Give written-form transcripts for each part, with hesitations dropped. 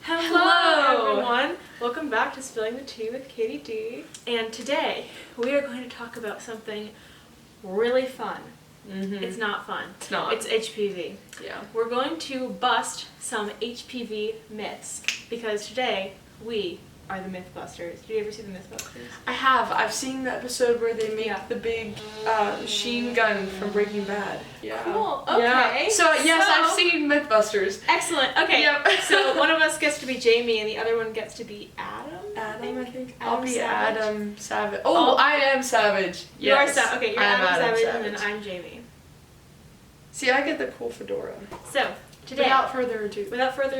Hello everyone! Welcome back to Spilling the Tea with Katie D. And today we are going to talk about something really fun. It's not fun. It's not. It's HPV. Yeah. We're going to bust some HPV myths because today we are the Mythbusters. Did you ever see the Mythbusters? I have. I've seen the episode where they make the big machine gun from Breaking Bad. Yeah. Cool. Okay. Yeah. So yes, I've seen Mythbusters. Excellent. Okay. Yep. So one of us gets to be Jamie and the other one gets to be Adam. Adam, I think. Adam I'll be Savage. Adam Savage. Oh, I am Savage. You are Yes. Savage. Okay, you're I'm Adam Savage, and then I'm Jamie. See, I get the cool fedora. So today, Without further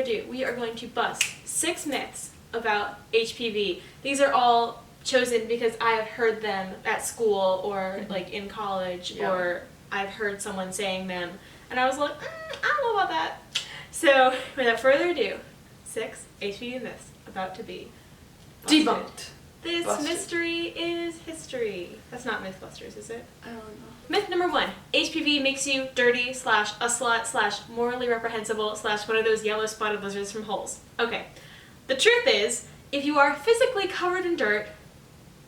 ado, we are going to bust 6 myths about HPV. These are all chosen because I have heard them at school or like in college, or I've heard someone saying them, and I was like, I don't know about that. So without further ado, 6 HPV myths about to be busted. debunked. This Busted. mystery is history. That's not Mythbusters, is it? I don't know. Myth number 1. HPV makes you dirty / a slut / morally reprehensible / one of those yellow spotted lizards from holes. Okay. The truth is, if you are physically covered in dirt,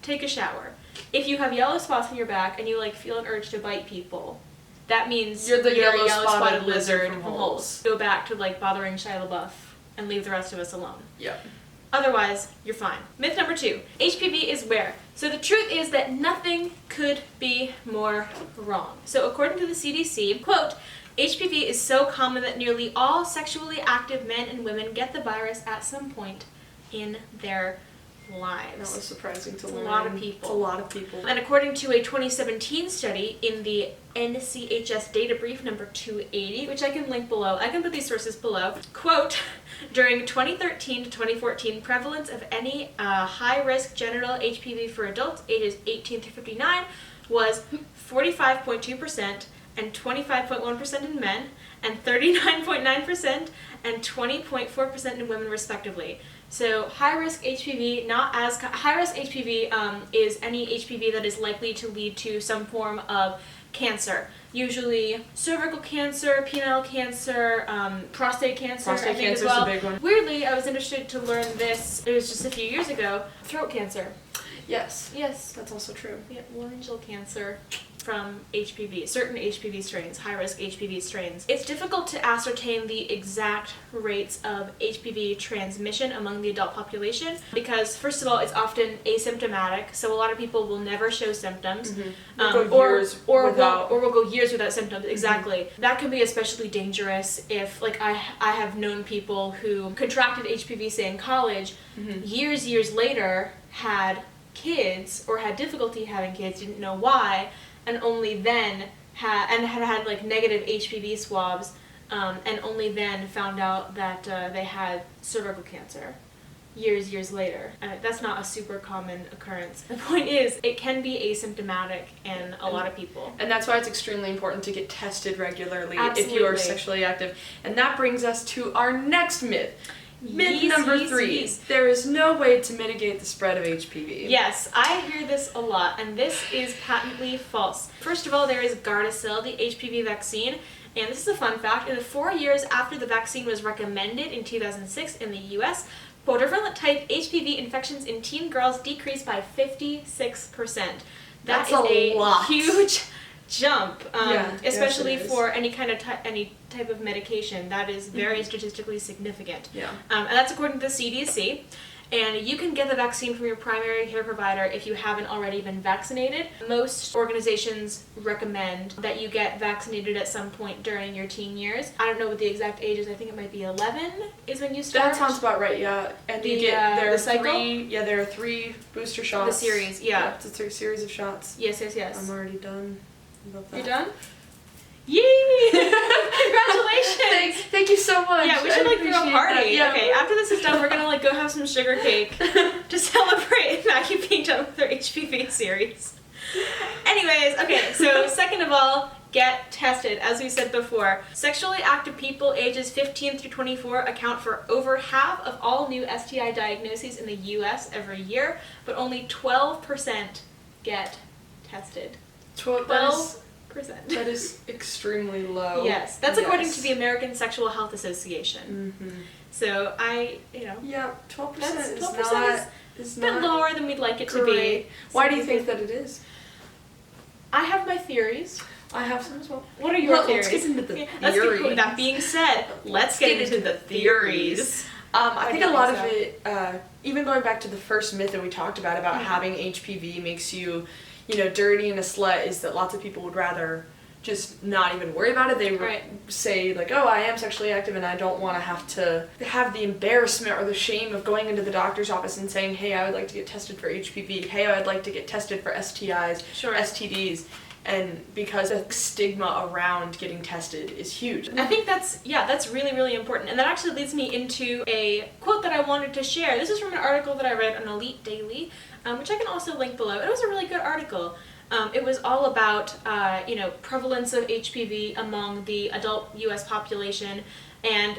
take a shower. If you have yellow spots on your back and you feel an urge to bite people, that means You're the yellow yellow-spotted lizard from from holes. Go back to bothering Shia LaBeouf and leave the rest of us alone. Yep. Otherwise, you're fine. Myth number 2. HPV is rare. So the truth is that nothing could be more wrong. So according to the CDC, quote, HPV is so common that nearly all sexually active men and women get the virus at some point in their lives. That was surprising to learn. A lot of people. It's a lot of people. And according to a 2017 study in the NCHS data brief number 280, which I can link below, I can put these sources below, quote, during 2013 to 2014, prevalence of any high-risk genital HPV for adults ages 18 through 59 was 45.2% and 25.1% in men, and 39.9% and 20.4% in women respectively. So high-risk HPV, high-risk HPV is any HPV that is likely to lead to some form of cancer. Usually cervical cancer, penile cancer, prostate cancer, I think as well. Prostate cancer is a big one. Weirdly, I was interested to learn this, it was just a few years ago, throat cancer. Yes. Yes. That's also true. Yeah, laryngeal cancer from HPV, certain HPV strains, high-risk HPV strains. It's difficult to ascertain the exact rates of HPV transmission among the adult population because, first of all, it's often asymptomatic, so a lot of people will never show symptoms. Will go years without symptoms, exactly. That can be especially dangerous if, I have known people who contracted HPV, say, in college, years later had kids or had difficulty having kids, didn't know why, and only then had negative HPV swabs, and only then found out that they had cervical cancer years later. That's not a super common occurrence. The point is, it can be asymptomatic in a lot of people. And that's why it's extremely important to get tested regularly Absolutely. if you are sexually active. And that brings us to our next myth. Myth number 3. There is no way to mitigate the spread of HPV. Yes, I hear this a lot, and this is patently false. First of all, there is Gardasil, the HPV vaccine, and this is a fun fact. In the 4 years after the vaccine was recommended in 2006 in the US, quadrivalent-type HPV infections in teen girls decreased by 56%. That's is a lot. Huge jump, especially yes, it is. for any type of medication. That is very statistically significant. Yeah. And that's according to the CDC. And you can get the vaccine from your primary care provider if you haven't already been vaccinated. Most organizations recommend that you get vaccinated at some point during your teen years. I don't know what the exact age is. I think it might be 11 is when you start. That sounds about right, yeah. And there are 3 booster shots. The series, yeah. It's a series of shots. Yes. I'm already done. Love that. You're done? Yay! Congratulations! Thank you so much. Yeah, we should throw a party. That. Yeah. Okay, after this is done, we're gonna go have some sugar cake to celebrate Maggie being done with her HPV series. Anyways, okay, so second of all, get tested. As we said before, sexually active people ages 15 through 24 account for over half of all new STI diagnoses in the US every year, but only 12% get tested. 12%. That is extremely low. Yes, that's according to the American Sexual Health Association. Mm-hmm. So Yeah, 12% is a bit lower than we'd like it to be. Why do you think that it is? I have my theories. I have some as well. What are your theories? Let's get into the theories. That being said, let's get into the theories. I think a lot of it, even going back to the first myth that we talked about having HPV makes you, dirty and a slut, is that lots of people would rather just not even worry about it. They say like, oh, I am sexually active and I don't want to have the embarrassment or the shame of going into the doctor's office and saying, hey, I would like to get tested for HPV. Hey, I would like to get tested for STIs, STDs. And because the stigma around getting tested is huge. I think that's really, really important. And that actually leads me into a quote that I wanted to share. This is from an article that I read on Elite Daily, which I can also link below. It was a really good article. It was all about, prevalence of HPV among the adult U.S. population and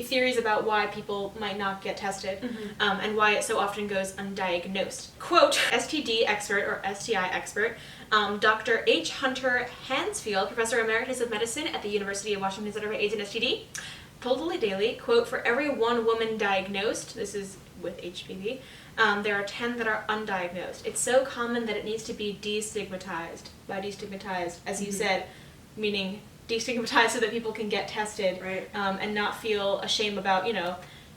theories about why people might not get tested, and why it so often goes undiagnosed. Quote, STD expert or STI expert, Dr. H. Hunter Hansfield, Professor Emeritus of Medicine at the University of Washington Center for AIDS and STD, told Elite Daily, quote, for every one woman diagnosed, this is with HPV, there are 10 that are undiagnosed. It's so common that it needs to be destigmatized. By destigmatized, as you said, meaning destigmatized so that people can get tested, and not feel ashamed about,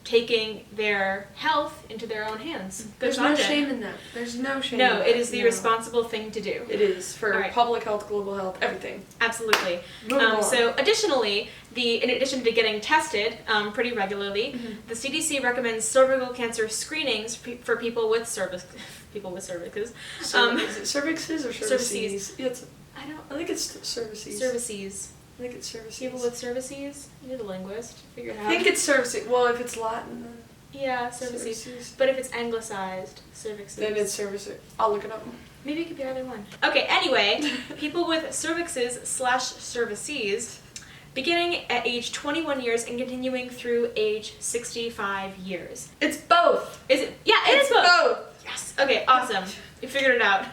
taking their health into their own hands. There's no shame in that. There's no shame in that. No, it is the responsible thing to do. It is for public health, global health, everything. Absolutely. So additionally, in addition to getting tested pretty regularly, the CDC recommends cervical cancer screenings for people with cervixes. Is it cervixes or cervices? Cervices. I think it's cervices. Cervices. I think it's cervices. People with cervices? You're the linguist. Figure it out. I think it's cervices. Well, if it's Latin, then... Yeah, cervices. But if it's anglicized, cervixes. Then it's cervices. I'll look it up. Maybe it could be either one. Okay, anyway, people with cervixes/cervices, beginning at age 21 years and continuing through age 65 years. It's both! Is it? Yeah, it's both! Yes! Okay, awesome. You figured it out.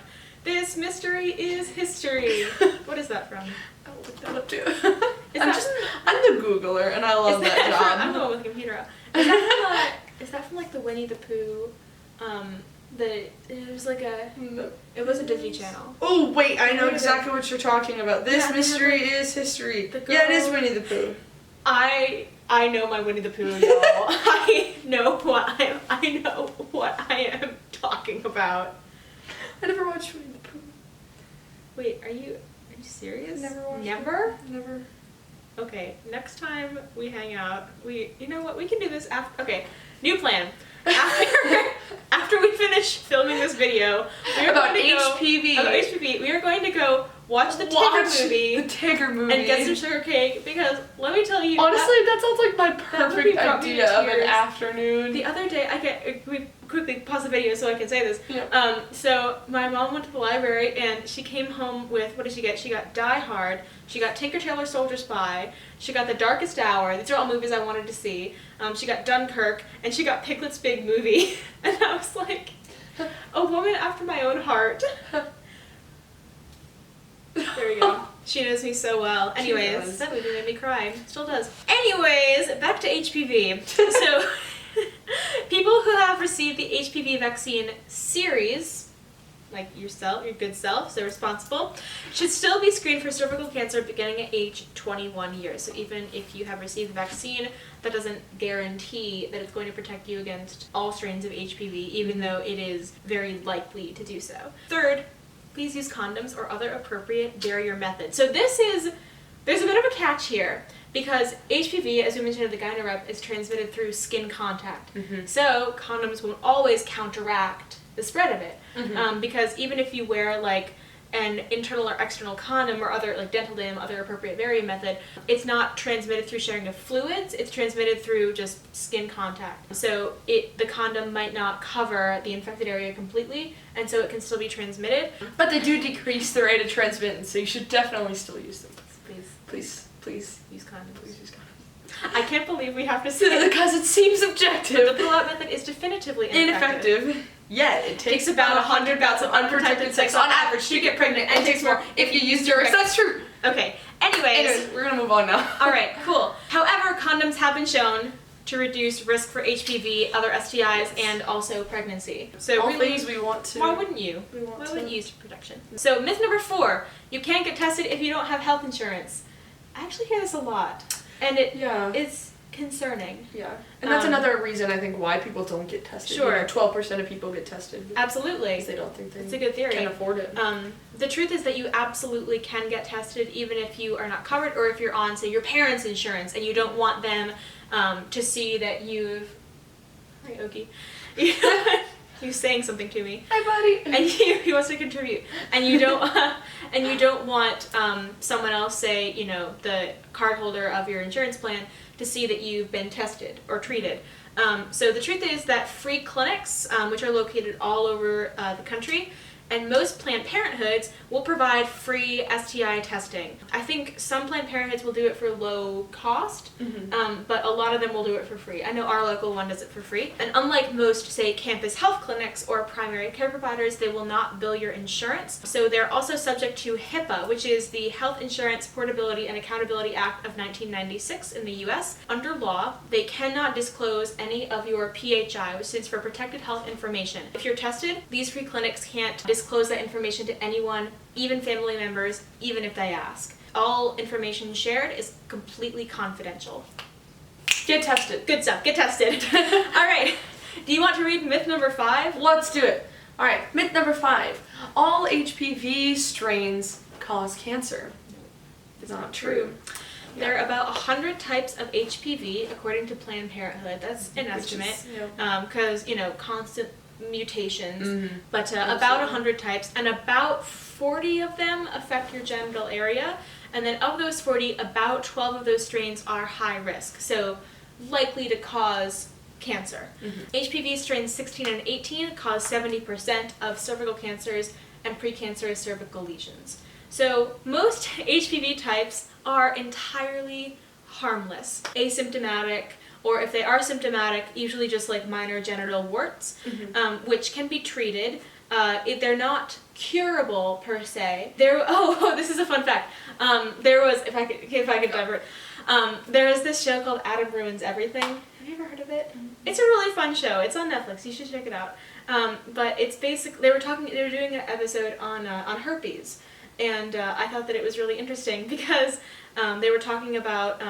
This mystery is history. What is that from? I will look that up too. I'm the Googler and I love that job. I'm the one with the computer out. Is that from like the Winnie the Pooh? It was a Disney Channel. Oh wait, I know exactly what you're talking about. This mystery is history. Yeah, it is Winnie the Pooh. I know my Winnie the Pooh, y'all. I know what I am talking about. I never watched Winnie the Pooh. Wait, are you serious? Never watched Never? Never. Okay, next time we hang out, you know what, we can do this after, okay, new plan. After we finish filming this video, we are about going to HPV. About HPV, we are going to go watch the Tigger movie. And get some sugar cake, because let me tell you. Honestly, that sounds like my perfect idea of an afternoon. The other day, we quickly pause the video so I can say this. Yeah. So my mom went to the library and she came home with, what did she get? She got Die Hard, she got Tinker Tailor Soldier Spy, she got The Darkest Hour, these are all movies I wanted to see, she got Dunkirk, and she got Piglet's Big Movie. And I was like, a woman after my own heart. There we go. She knows me so well. Anyways, that movie made me cry. Still does. Anyways, back to HPV. So, people who have received the HPV vaccine series, like yourself, your good self, so responsible, should still be screened for cervical cancer beginning at age 21 years. So even if you have received the vaccine, that doesn't guarantee that it's going to protect you against all strains of HPV, even though it is very likely to do so. Third, please use condoms or other appropriate barrier methods. So there's a bit of a catch here, because HPV, as we mentioned at the Gyno Rep, is transmitted through skin contact. So condoms won't always counteract the spread of it, because even if you wear like an internal or external condom or other like dental dam, other appropriate barrier method, it's not transmitted through sharing of fluids, it's transmitted through just skin contact. So the condom might not cover the infected area completely, and so it can still be transmitted. But they do decrease the rate of transmittance, so you should definitely still use them. Please use condoms. Please use condoms. I can't believe we have to say because it seems objective. the pull-out method is definitively ineffective. Yet, it takes about 100 bouts of unprotected sex on average to get pregnant, and takes more if you use Durex. That's true. Okay, anyways, We're gonna move on now. Alright, cool. However, condoms have been shown to reduce risk for HPV, other STIs, and also pregnancy. So all really, things we want to. why wouldn't you? Why wouldn't you use protection? So myth number 4, you can't get tested if you don't have health insurance. I actually hear this a lot, and it's concerning. Yeah, and that's another reason I think why people don't get tested. Sure. 12% of people get tested. Absolutely. Because they don't think it's a good theory. Can afford it. The truth is that you absolutely can get tested even if you are not covered, or if you're on, say, your parents' insurance and you don't want them to see that you've... Hi, Okie. He's saying something to me. Hi, buddy. And he wants to contribute. And you don't want someone else, say, you know, the card holder of your insurance plan, to see that you've been tested or treated. So the truth is that free clinics, which are located all over the country, and most Planned Parenthoods will provide free STI testing. I think some Planned Parenthoods will do it for low cost, but a lot of them will do it for free. I know our local one does it for free. And unlike most, say, campus health clinics or primary care providers, they will not bill your insurance. So they're also subject to HIPAA, which is the Health Insurance Portability and Accountability Act of 1996 in the US. Under law, they cannot disclose any of your PHI, which stands for Protected Health Information. If you're tested, these free clinics can't disclose that information to anyone, even family members, even if they ask. All information shared is completely confidential. Get tested. Good stuff. Get tested. All right. Do you want to read myth number 5? Let's do it. All right. Myth number 5. All HPV strains cause cancer. It's not true. There are about 100 types of HPV, according to Planned Parenthood. That's an estimate, because, you know, constant mutations, but about 100 types, and about 40 of them affect your genital area, and then of those 40, about 12 of those strains are high risk, so likely to cause cancer. HPV strains 16 and 18 cause 70% of cervical cancers and precancerous cervical lesions. So most HPV types are entirely harmless, asymptomatic, or if they are symptomatic, usually just like minor genital warts, which can be treated. If they're not curable per se. This is a fun fact. There was, if I could divert, there was this show called Adam Ruins Everything. Have you ever heard of it? It's a really fun show. It's on Netflix. You should check it out. But it's basically they were doing an episode on herpes, and I thought that it was really interesting because they were talking about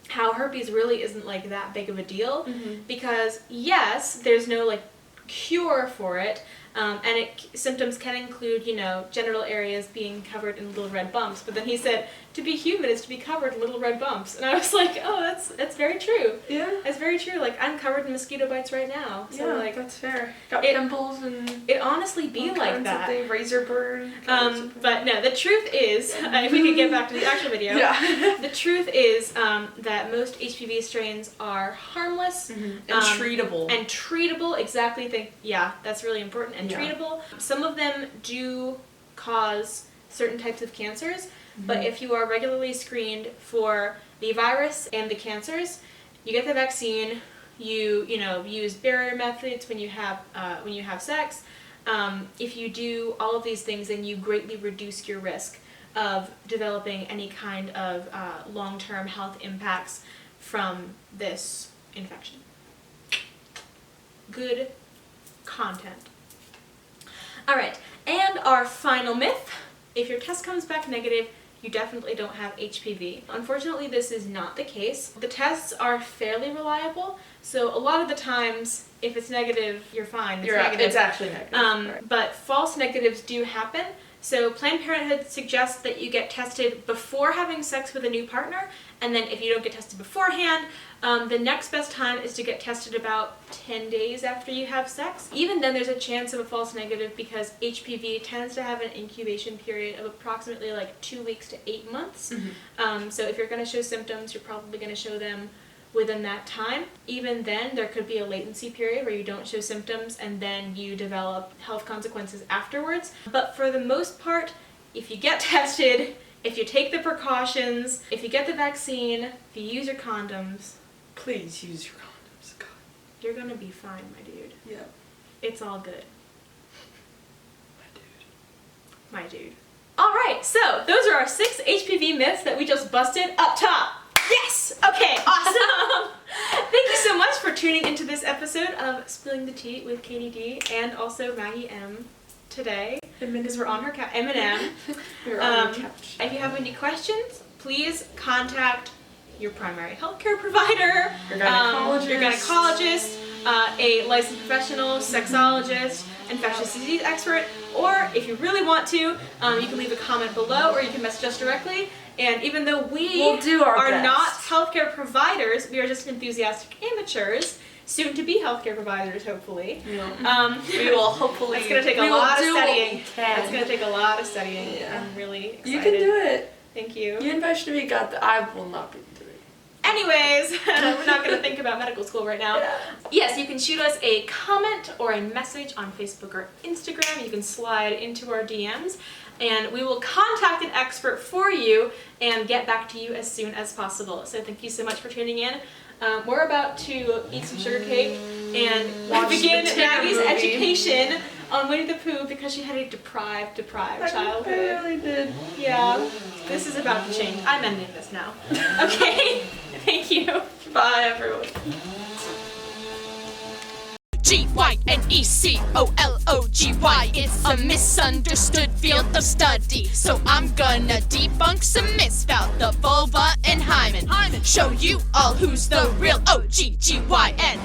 how herpes really isn't like that big of a deal, because yes, there's no like cure for it, and symptoms can include, you know, genital areas being covered in little red bumps. But then he said, to be human is to be covered in little red bumps, and I was like, oh, that's very true. Yeah, that's very true. Like, I'm covered in mosquito bites right now. So yeah, like, that's fair. Got pimples and it honestly be like that. They razor burn. But no, the truth is, if we could get back to the actual video, yeah. The truth is that most HPV strains are harmless and treatable. And treatable, exactly. Yeah, that's really important. And treatable. Some of them do cause certain types of cancers, but if you are regularly screened for the virus and the cancers, you get the vaccine. You use barrier methods when you have sex. If you do all of these things, then you greatly reduce your risk of developing any kind of long-term health impacts from this infection. Good content. All right, and our final myth: if your test comes back negative, you definitely don't have HPV. Unfortunately, this is not the case. The tests are fairly reliable, so a lot of the times, if it's negative, you're fine. It's actually negative. Right. But false negatives do happen. So Planned Parenthood suggests that you get tested before having sex with a new partner, and then if you don't get tested beforehand, the next best time is to get tested about 10 days after you have sex. Even then, there's a chance of a false negative because HPV tends to have an incubation period of approximately like 2 weeks to 8 months. So if you're going to show symptoms, you're probably going to show them within that time. Even then, there could be a latency period where you don't show symptoms and then you develop health consequences afterwards. But for the most part, if you get tested, if you take the precautions, if you get the vaccine, if you use your condoms, please use your condoms. God. You're gonna be fine, my dude. Yeah. It's all good. My dude. All right, so those are our 6 HPV myths that we just busted up top. Yes! Okay, awesome! Thank you so much for tuning into this episode of Spilling the Tea with Katie D and also Maggie M today. Because we're on her couch. M&M. We're on her couch. If you have any questions, please contact your primary healthcare provider, your gynecologist, a licensed professional, sexologist, infectious disease expert, or if you really want to, you can leave a comment below or you can message us directly. And even though we'll do our best. Not healthcare providers, we are just enthusiastic amateurs, soon to be healthcare providers, hopefully. Yeah. We will hopefully. It's going to take a lot of studying. It's going to take a lot of studying. Yeah. I'm really excited. You can do it. Thank you. You and Vaishnavi got the. I will not be doing it. Anyways, we're not going to think about medical school right now. Yeah. Yes, you can shoot us a comment or a message on Facebook or Instagram. You can slide into our DMs, and we will contact an expert for you and get back to you as soon as possible. So thank you so much for tuning in. We're about to eat some sugar cake and begin Maggie's education on Winnie the Pooh because she had a deprived childhood. I really did. Yeah, this is about to change. I'm ending this now. Okay, thank you. Bye, everyone. Gynecologgy, it's a misunderstood field of study. So I'm gonna debunk some myths about the vulva and hymen. Show you all who's the real OGGYN.